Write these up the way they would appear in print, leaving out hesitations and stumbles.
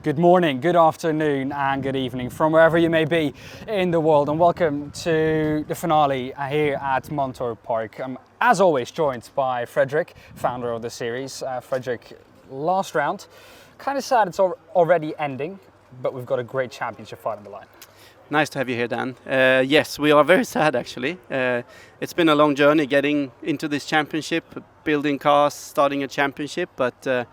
Good morning, good afternoon and good evening from wherever you may be in the world, and welcome to the finale here at Mantorp Park. I'm as always joined by Fredrik, founder of the series. Fredrik, last round, kind of sad it's already ending, but we've got a great championship fight on the line. Nice to have you here, Dan. Yes, we are very sad actually. It's been a long journey getting into this championship, building cars, starting a championship, but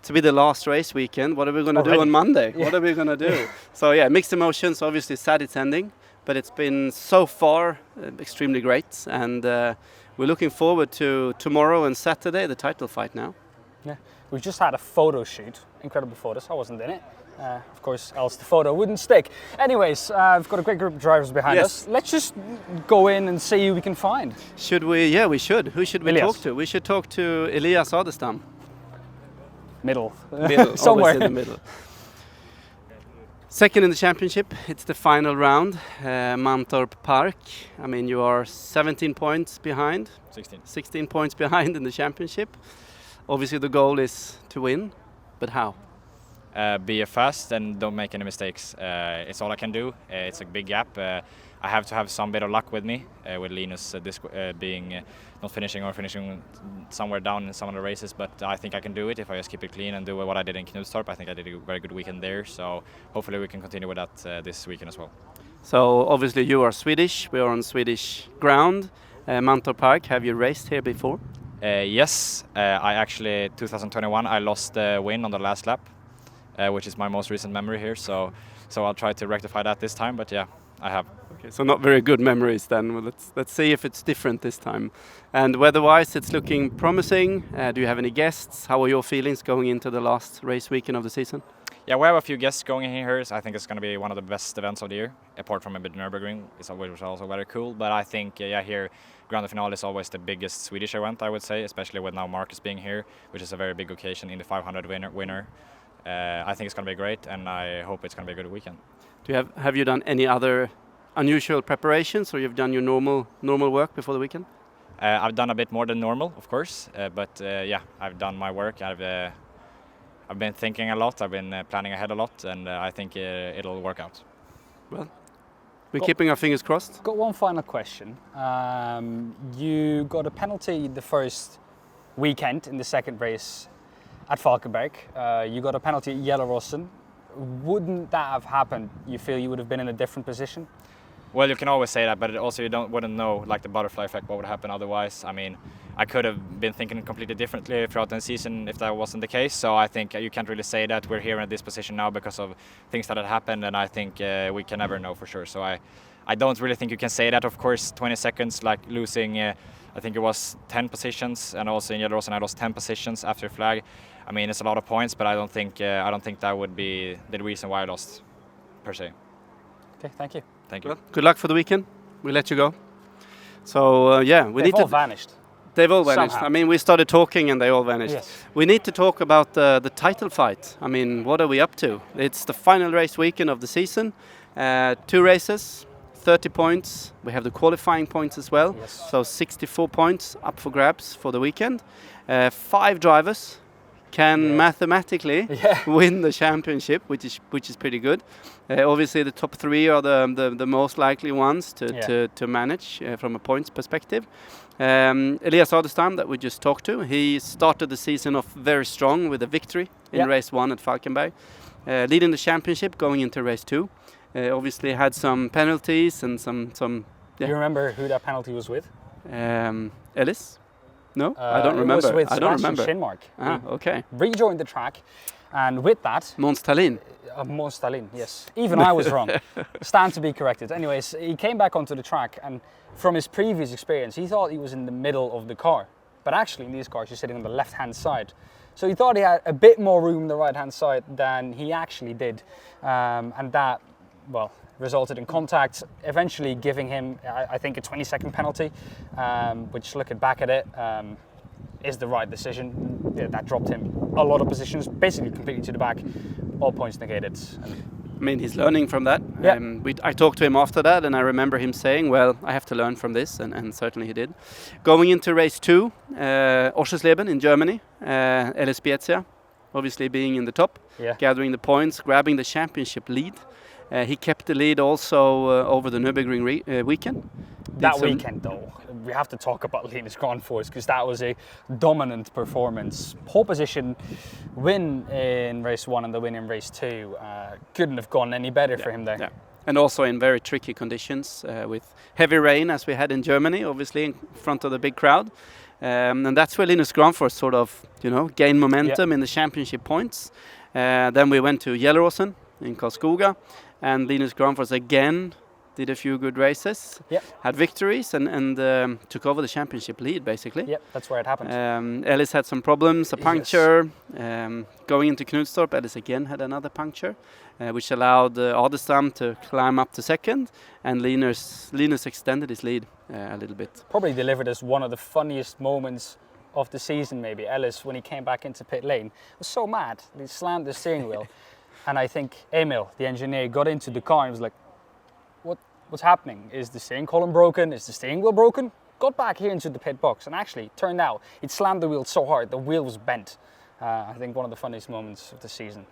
to be the last race weekend, what are we going to do on Monday? Yeah. What are we going to do? So yeah, mixed emotions, obviously sad it's ending, but it's been so far extremely great, and we're looking forward to tomorrow and Saturday, the title fight now. Yeah, we've just had a photo shoot, incredible photos, I wasn't in it. Of course, else the photo wouldn't stick. Anyways, we've got a great group of drivers behind us. Let's just go in and see who we can find. Should we? Yeah, we should. Who should we Elias. talk to? We should talk to Elia sawdustam. Middle. Somewhere in the middle. Second in the championship, it's the final round, Mantorp Park. I mean, you are 17 points behind. 16 points behind in the championship. Obviously the goal is to win, but how? Be fast and don't make any mistakes. It's all I can do. It's a big gap. I have to have some bit of luck with me, with Linus being not finishing or finishing somewhere down in some of the races, but I think I can do it if I just keep it clean and do what I did in Knutstorp. I think I did a very good weekend there, so hopefully we can continue with that this weekend as well. So obviously you are Swedish, we are on Swedish ground, Mantorp Park. Have you raced here before? Yes, I actually, 2021, I lost the win on the last lap, which is my most recent memory here, so I'll try to rectify that this time, but yeah, I have. Okay, so not very good memories then. Well, let's see if it's different this time. And weather-wise, it's looking promising. Do you have any guests? How are your feelings going into the last race weekend of the season? Yeah, we have a few guests going in here. So I think it's going to be one of the best events of the year, apart from maybe the Nürburgring, which is also very cool. But I think, here, Grand Finale is always the biggest Swedish event, I would say, especially with now Marcus being here, which is a very big occasion in the 500 winner. I think it's going to be great, and I hope it's going to be a good weekend. Have you done any other unusual preparations, or you've done your normal work before the weekend? I've done a bit more than normal, of course, but I've done my work. I've been thinking a lot. I've been planning ahead a lot, and I think it'll work out. Well, we're keeping our fingers crossed. Got one final question. You got a penalty the first weekend in the second race at Falkenberg. You got a penalty at Gelleråsen. Wouldn't that have happened? You feel you would have been in a different position? Well, you can always say that, but also wouldn't know, like the butterfly effect, what would happen otherwise. I mean, I could have been thinking completely differently throughout the season if that wasn't the case. So I think you can't really say that we're here in this position now because of things that had happened, and I think we can never know for sure. So I don't really think you can say that. Of course, 20 seconds, like losing, I think it was 10 positions, and also in Gelleråsen I lost 10 positions after flag. I mean, it's a lot of points, but I don't think that would be the reason why I lost, per se. Okay, thank you. Thank you. Well, good luck for the weekend. We'll let you go. So They've all vanished. They've all vanished. Somehow. I mean, we started talking and they all vanished. Yes. We need to talk about the title fight. I mean, what are we up to? It's the final race weekend of the season. 2 races, 30 points. We have the qualifying points as well. Yes. So 64 points up for grabs for the weekend. 5 drivers can mathematically win the championship, which is pretty good. Obviously, the top 3 are the most likely ones to manage from a points perspective. Elia sawdustam, that we just talked to, he started the season off very strong with a victory in race 1 at Falkenberg, leading the championship going into race 2. Obviously had some penalties and some. Do you remember who that penalty was with? Ellis? No, I don't remember. It was with I don't remember. Shinmark. Okay. Rejoined the track, and with that, Måns Tallin. Måns Tallin, yes. Even I was wrong. Stand to be corrected. Anyways, he came back onto the track, and from his previous experience, he thought he was in the middle of the car. But actually, in these cars, you're sitting on the left-hand side. So he thought he had a bit more room on the right-hand side than he actually did. And that, well, resulted in contact, eventually giving him, I think, a 20-second penalty, which, looking back at it, is the right decision. Yeah, that dropped him a lot of positions, basically completely to the back, all points negated. I mean, he's learning from that. Yeah. I talked to him after that, and I remember him saying, well, I have to learn from this, and certainly he did. Going into race 2, Oschersleben in Germany, Elia Spezia. obviously being in the top, Yeah. gathering the points, grabbing the championship lead. He kept the lead also over the Nürburgring weekend. That weekend, though, we have to talk about Linus Granfors because that was a dominant performance. Pole position, win in race 1 and the win in race 2. Couldn't have gone any better for him there. Yeah. And also in very tricky conditions with heavy rain, as we had in Germany, obviously in front of the big crowd. And that's where Linus Granfors sort of, gained momentum in the championship points. Then we went to Gelleråsen in Karlskoga, and Linus Granfors again did a few good races, had victories, and took over the championship lead, basically. Yep, that's where it happened. Ellis had some problems, a puncture. Going into Knudstorp, Ellis again had another puncture, which allowed sawdustam to climb up to second, and Linus extended his lead a little bit. Probably delivered us one of the funniest moments of the season, maybe. Ellis, when he came back into pit lane, was so mad. He slammed the steering wheel. And I think Emil, the engineer, got into the car and was like, what's happening? Is the steering column broken? Is the steering wheel broken? Got back here into the pit box, and actually, turned out, it slammed the wheel so hard, the wheel was bent. I think one of the funniest moments of the season.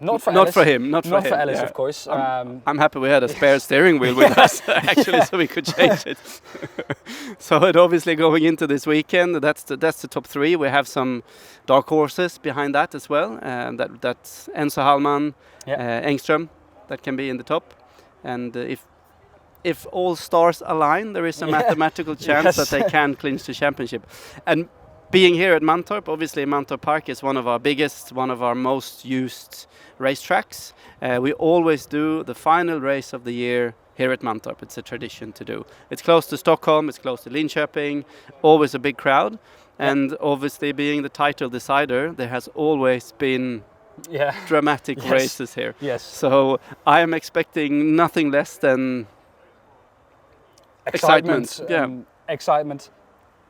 Not for Ellis. Not for Ellis, yeah. of course. I'm happy we had a spare steering wheel with us, actually, so we could change it. So it obviously going into this weekend, that's the top 3. We have some dark horses behind that as well. That's Enzo Hallman, Engström, that can be in the top. And if all stars align, there is a mathematical chance that they can clinch the championship. And being here at Mantorp, obviously Mantorp Park is one of our biggest, one of our most used racetracks. We always do the final race of the year here at Mantorp. It's a tradition to do. It's close to Stockholm, it's close to Linköping, always a big crowd. And obviously being the title decider, there has always been dramatic races here. Yes. So I am expecting nothing less than excitement. Excitement.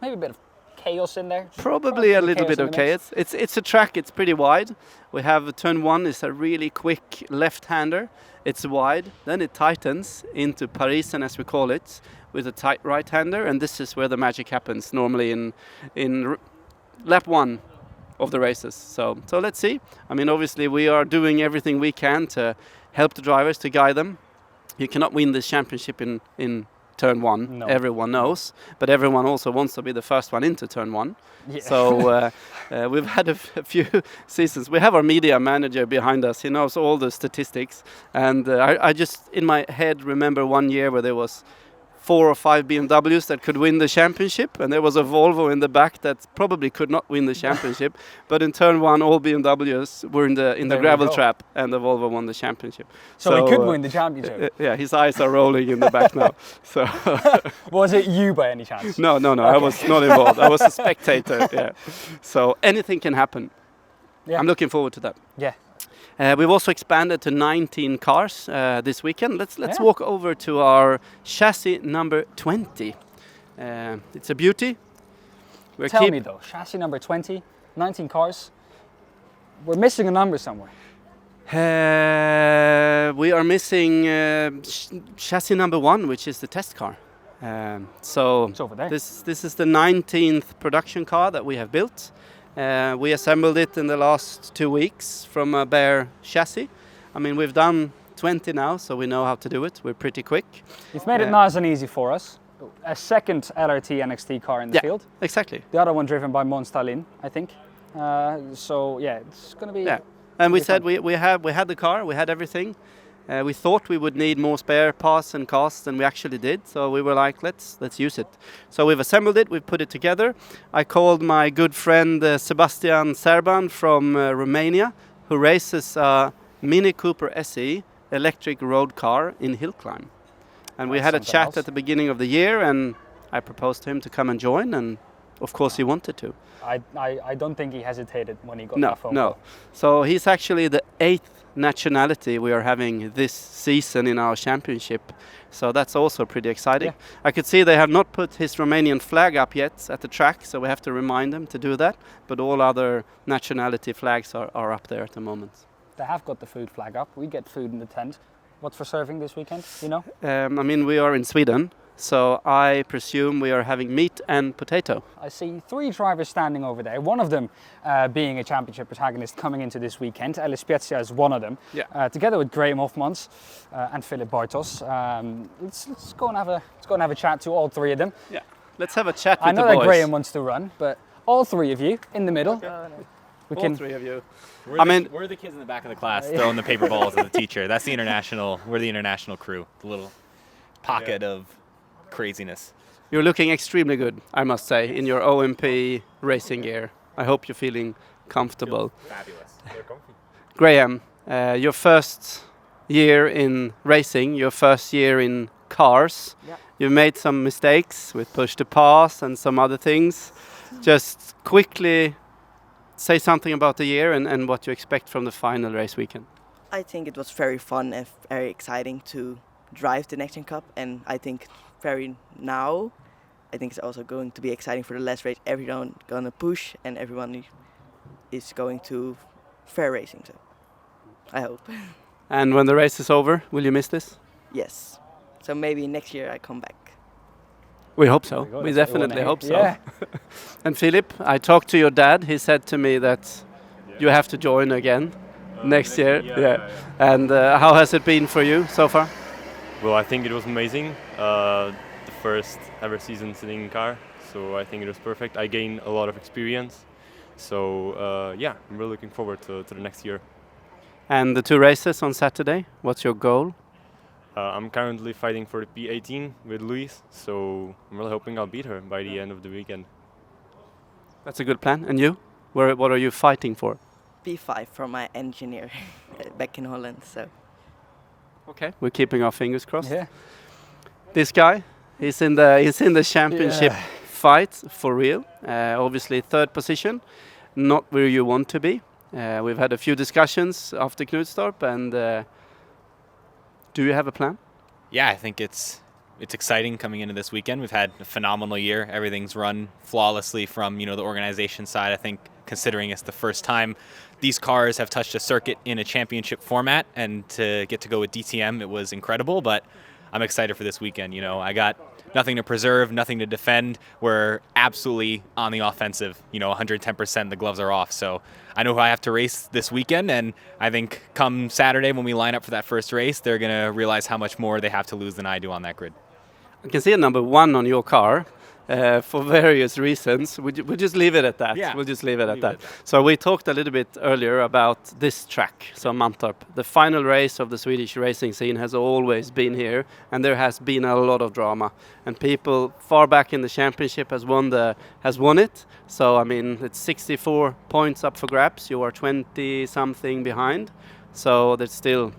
Maybe a bit of chaos in there. Probably a little bit of chaos. It's a track, it's pretty wide. We have turn 1 is a really quick left-hander. It's wide, then it tightens into Parisen, as we call it, with a tight right-hander, and this is where the magic happens normally in lap 1 of the races. So let's see. I mean, obviously we are doing everything we can to help the drivers, to guide them. You cannot win this championship in turn 1, everyone knows, but everyone also wants to be the first one into turn 1. Yeah. So we've had a few seasons. We have our media manager behind us. He knows all the statistics, and I just in my head remember one year where there was 4 or 5 BMWs that could win the championship, and there was a Volvo in the back that probably could not win the championship. But in turn 1, all BMWs were in the gravel trap, and the Volvo won the championship. So he could win the championship. Yeah, his eyes are rolling in the back now. So was it you by any chance? No. Okay. I was not involved. I was a spectator. Yeah. So anything can happen. Yeah. I'm looking forward to that. Yeah. We've also expanded to 19 cars this weekend. Let's walk over to our chassis number 20. It's a beauty. Tell me though, chassis number 20, 19 cars. We're missing a number somewhere. We are missing chassis number 1, which is the test car. So it's over there. This is the 19th production car that we have built. We assembled it in the last 2 weeks from a bare chassis. I mean, we've done 20 now, so we know how to do it. We're pretty quick. You've made it nice and easy for us. A second LRT NXT car in the field. Exactly. The other one driven by Måns Dahlin, I think. So yeah, it's going to be. Yeah, and we said we had the car, we had everything. We thought we would need more spare parts and costs than we actually did, so we were like, let's use it. So we've assembled it, we've put it together. I called my good friend Sebastian Serban from Romania, who races a Mini Cooper SE electric road car in hill climb. And we had a chat at the beginning of the year, and I proposed to him to come and join, and of course he wanted to. I don't think he hesitated when he got that phone call. So he's actually the 8th nationality we are having this season in our championship. So that's also pretty exciting. Yeah. I could see they have not put his Romanian flag up yet at the track, so we have to remind them to do that. But all other nationality flags are up there at the moment. They have got the food flag up. We get food in the tent. What's for serving this weekend, you know? I mean, we are in Sweden, So I presume we are having meat and potato. I see 3 drivers standing over there, one of them being a championship protagonist coming into this weekend. Elia Spezia is one of them, together with Graham Hofmans and Philip Bartos. Let's go and have a chat to all 3 of them. Yeah, let's have a chat with I know the boys. that Graham wants to run, but all 3 of you in the middle. All 3 of you. We're the kids in the back of the class throwing the paper balls at the teacher. That's the international. We're the international crew. The little pocket of craziness. You're looking extremely good, I must say, in your OMP racing gear. I hope you're feeling comfortable. Fabulous. They're comfy. Graham, your first year in racing, your first year in cars. Yeah. You made some mistakes with push to pass and some other things. Just quickly say something about the year and what you expect from the final race weekend. I think it was very fun and very exciting to drive the NXT Gen Cup, and I think I think it's also going to be exciting for the last race. Everyone gonna push and everyone is going to fair racing, so I hope. And when the race is over, will you miss this? Yes. So maybe next year I come back. We hope so. Go, We that's definitely hope so. Yeah. And Philip, I talked to your dad. He said to me that you have to join again next year. Yeah. And how has it been for you so far? Well, I think it was amazing. The first ever season sitting in car, so I think it was perfect. I gained a lot of experience. So I'm really looking forward to the next year. And the 2 races on Saturday, what's your goal? I'm currently fighting for the P18 with Luis, so I'm really hoping I'll beat her by the end of the weekend. That's a good plan. And you? What are you fighting for? P5 from my engineer back in Holland. So Okay, we're keeping our fingers crossed. Yeah. This guy, he's in the championship fight for real. Obviously 3rd position, not where you want to be. We've had a few discussions after Knutstorp, and do you have a plan? Yeah, I think it's exciting coming into this weekend. We've had a phenomenal year. Everything's run flawlessly from the organization side. I think considering it's the first time these cars have touched a circuit in a championship format, and to get to go with DTM, it was incredible. But I'm excited for this weekend. I got nothing to preserve, nothing to defend. We're absolutely on the offensive. 110%. The gloves are off. So I know who I have to race this weekend, and I think come Saturday when we line up for that first race, they're going to realize how much more they have to lose than I do on that grid. I can see a number 1 on your car for various reasons. We'll just leave it at that. Yeah. We'll just leave it at that. So we talked a little bit earlier about this track, so Mantorp. The final race of the Swedish racing scene has always been here, and there has been a lot of drama. And people far back in the championship has won it. So I mean, it's 64 points up for grabs. You are 20-something behind. So there's still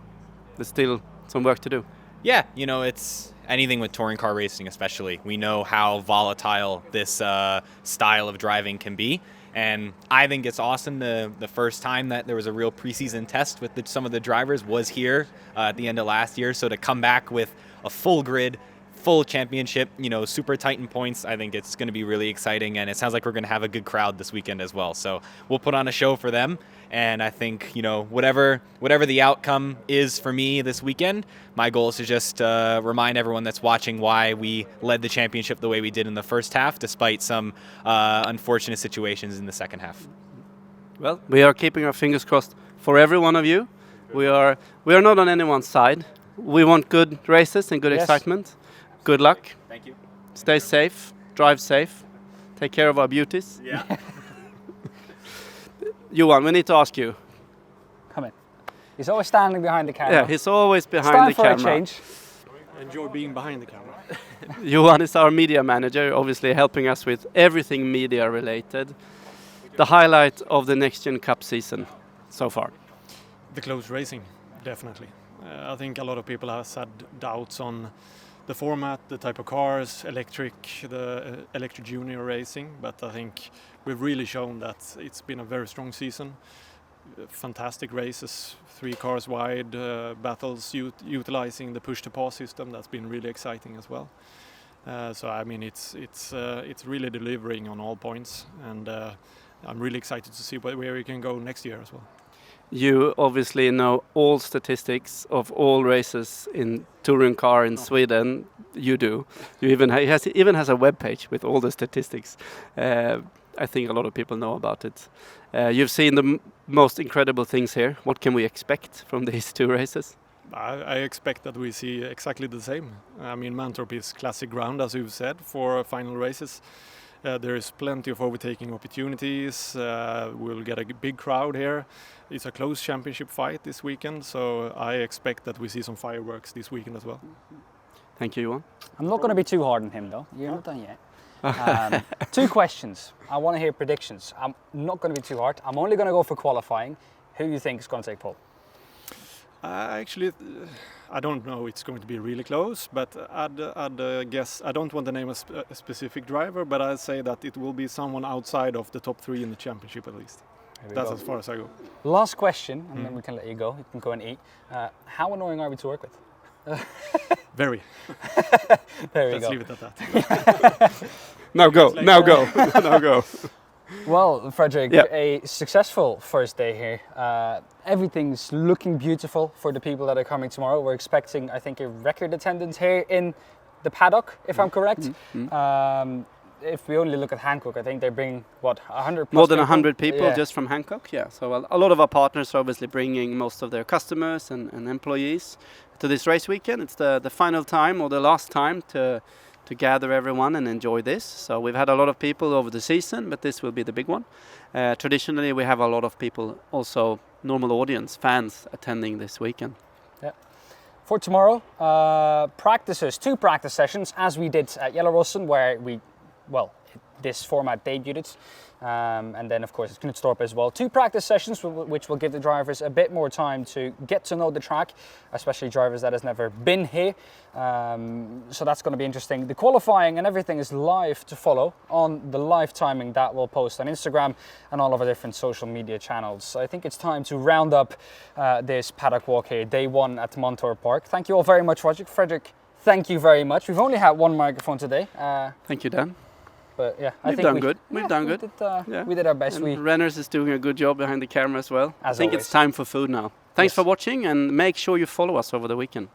some work to do. Yeah, it's anything with touring car racing especially. We know how volatile this style of driving can be. And I think it's awesome the first time that there was a real preseason test with some of the drivers was here at the end of last year. So to come back with a full grid, full championship, super tight in points, I think it's going to be really exciting. And it sounds like we're going to have a good crowd this weekend as well. So we'll put on a show for them. And I think, whatever the outcome is for me this weekend, my goal is to just remind everyone that's watching why we led the championship the way we did in the first half, despite some unfortunate situations in the second half. Well, we are keeping our fingers crossed for every one of you. We are not on anyone's side. We want good races and good excitement. Good luck. Thank you. Stay safe. Drive safe. Take care of our beauties. Yeah. Johan, we need to ask you. Come in. He's always standing behind the camera. Yeah, he's always It's behind time the for camera. a change. Enjoy being behind the camera. Johan is our media manager, obviously helping us with everything media related. The highlight of the NXT Gen Cup season so far. The close racing, definitely. I think a lot of people have had doubts on the format, the type of cars, the electric junior racing, but I think we've really shown that it's been a very strong season. Fantastic races, 3 cars wide, battles utilizing the push-to-pass system. That's been really exciting as well. So I mean, it's really delivering on all points, and I'm really excited to see where we can go next year as well. You obviously know all statistics of all races in touring car in Sweden. You do. You even even has a web page with all the statistics. I think a lot of people know about it. You've seen the most incredible things here. What can we expect from these 2 races? I expect that we see exactly the same. I mean, Mantorp is classic ground, as you've said, for final races. There is plenty of overtaking opportunities. We'll get a big crowd here. It's a close championship fight this weekend, so I expect that we see some fireworks this weekend as well. Thank you, Johan. I'm not going to be too hard on him though. You're not done yet. 2 questions. I want to hear predictions. I'm not going to be too hard. I'm only going to go for qualifying. Who do you think is going to take pole? Actually, I don't know. It's going to be really close, but I'd guess. I don't want to name a specific driver, but I'd say that it will be someone outside of the top 3 in the championship at least. That's as far as I go. Last question, and then we can let you go. You can go and eat. How annoying are we to work with? Very. There you Let's go. leave it at that. Now go. Now go. Now go. Well, Fredrik, a successful first day here. Everything's looking beautiful for the people that are coming tomorrow. We're expecting, I think, a record attendance here in the paddock, if I'm correct. If we only look at Hancock, I think they bring, what, 100 plus More than people? 100 people just from Hancock, yeah. So a lot of our partners are obviously bringing most of their customers and employees to this race weekend. It's the final time or the last time to gather everyone and enjoy this. So we've had a lot of people over the season, but this will be the big one. Traditionally, we have a lot of people, also normal audience, fans, attending this weekend. Yeah. For tomorrow, practices, 2 practice sessions, as we did at Yellow where this format debuted. And then, of course, it's Knutstorp as well. 2 practice sessions, which will give the drivers a bit more time to get to know the track, especially drivers that has never been here. So that's going to be interesting. The qualifying and everything is live to follow on the live timing that we'll post on Instagram and all of our different social media channels. So I think it's time to round up this paddock walk here, day 1 at Mantorp Park. Thank you all very much for watching. Fredrik, thank you very much. We've only had 1 microphone today. Thank you, Dan. But yeah, We've done good. We've done good. We did our best. And Renners is doing a good job behind the camera as well. I think always. it's time for food now. Thanks for watching, and make sure you follow us over the weekend.